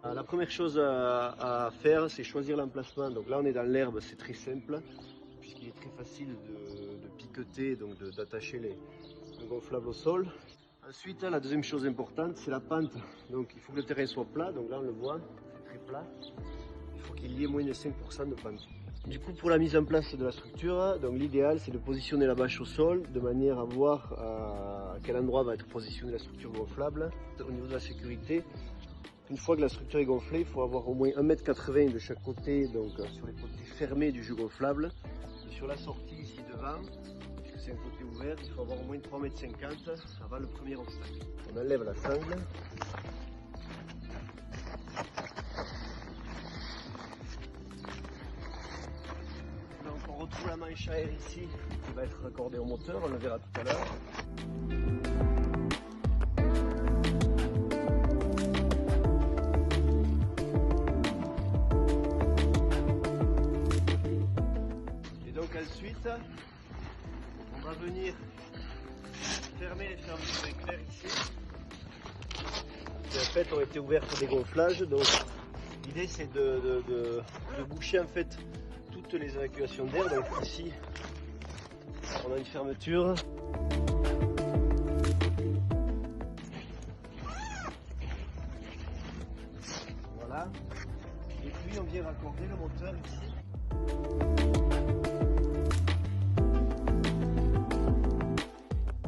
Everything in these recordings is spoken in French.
La première chose à faire, c'est choisir l'emplacement. Donc là, on est dans l'herbe, c'est très simple, puisqu'il est très facile de piqueter, donc d'attacher le gonflable au sol. Ensuite, la deuxième chose importante, c'est la pente. Donc il faut que le terrain soit plat. Donc là, on le voit, c'est très plat. Il faut qu'il y ait moins de 5% de pente. Du coup, pour la mise en place de la structure, l'idéal, c'est de positionner la bâche au sol, de manière à voir à quel endroit va être positionnée la structure gonflable. Au niveau de la sécurité, une fois que la structure est gonflée, il faut avoir au moins 1,80 m de chaque côté, donc sur les côtés fermés du jus gonflable. Et sur la sortie ici devant, puisque c'est un côté ouvert, il faut avoir au moins 3,50 m avant le premier obstacle. On enlève la sangle. Donc on retrouve la manche à air ici, qui va être raccordée au moteur, on le verra tout à l'heure. Ensuite, on va venir fermer les fermetures éclairs ici, qui en fait ont été ouvertes pour dégonflage. Donc l'idée c'est de boucher en fait toutes les évacuations d'air. Donc ici on a une fermeture. Voilà. Et puis on vient raccorder le moteur ici.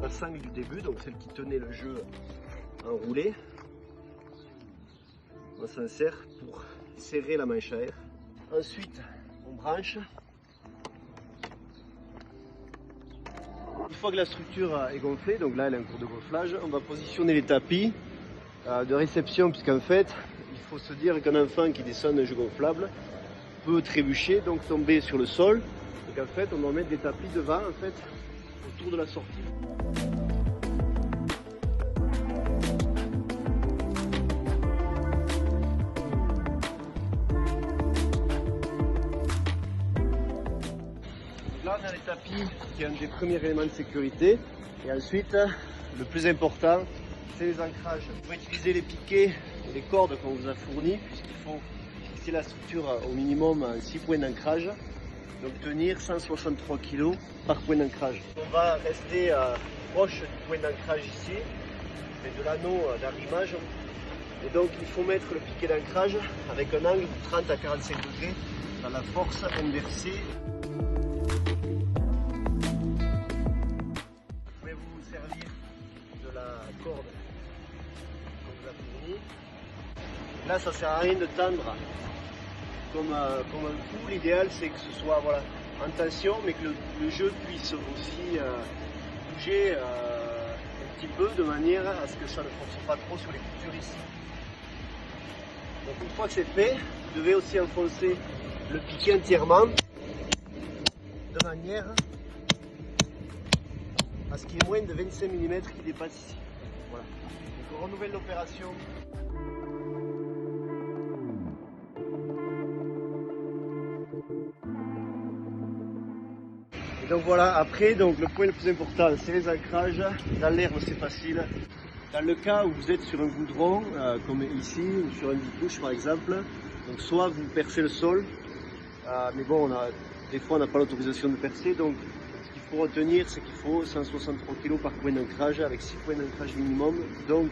La sangle du début, donc celle qui tenait le jeu enroulé, on s'en sert pour serrer la manche à air. Ensuite, on branche. Une fois que la structure est gonflée, donc là elle est en cours de gonflage, on va positionner les tapis de réception, puisqu'en fait, il faut se dire qu'un enfant qui descend d'un jeu gonflable peut trébucher, donc tomber sur le sol. Donc en fait, on va mettre des tapis devant, en fait, autour de la sortie. Là, on a les tapis qui est un des premiers éléments de sécurité. Et ensuite, le plus important, c'est les ancrages. Il faut utiliser les piquets et les cordes qu'on vous a fournis, puisqu'il faut fixer la structure au minimum à 6 points d'ancrage. Donc tenir 163 kg par point d'ancrage. On va rester proche du point d'ancrage ici, et de l'anneau d'arrimage. Et donc il faut mettre le piquet d'ancrage avec un angle de 30 à 45 degrés dans la force inversée. Vous pouvez vous servir de la corde qu'on vous a fournie. Là ça ne sert à rien de tendre comme un coup. L'idéal c'est que ce soit en tension, mais que le jeu puisse aussi bouger un petit peu de manière à ce que ça ne force pas trop sur les coutures ici. Donc une fois que c'est fait, vous devez aussi enfoncer le piquet entièrement de manière à ce qu'il y ait moins de 25 mm qui dépasse ici. Voilà. Donc on renouvelle l'opération. Donc voilà, après le point le plus important, c'est les ancrages. Dans l'herbe c'est facile. Dans le cas où vous êtes sur un goudron, comme ici, ou sur un bicouche par exemple, donc soit vous percez le sol, mais bon, des fois on n'a pas l'autorisation de percer, donc ce qu'il faut retenir, c'est qu'il faut 163 kg par point d'ancrage, avec 6 points d'ancrage minimum. Donc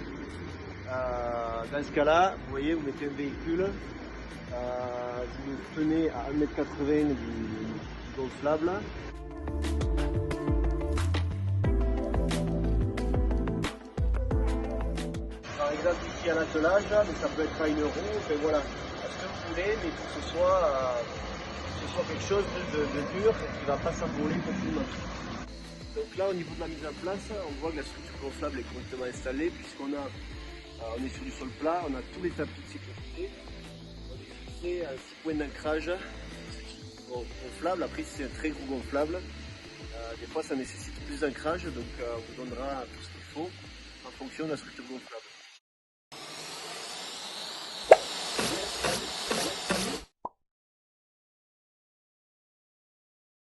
dans ce cas-là, vous voyez, vous mettez un véhicule, vous le tenez à 1,80 m du gonflable. Par exemple ici à l'attelage, mais ça peut être à 1 €, enfin voilà, à ce que vous voulez, mais que ce soit quelque chose de dur et qui ne va pas s'envoler facilement. Donc là au niveau de la mise en place, on voit que la structure gonflable est correctement installée, puisqu'on on est sur du sol plat, on a tous les tapis de sécurité, on est fixé à 6 points d'ancrage gonflable. Après si c'est un très gros gonflable, des fois ça nécessite plus d'ancrage, donc on vous donnera tout ce qu'il faut en fonction de la structure gonflable.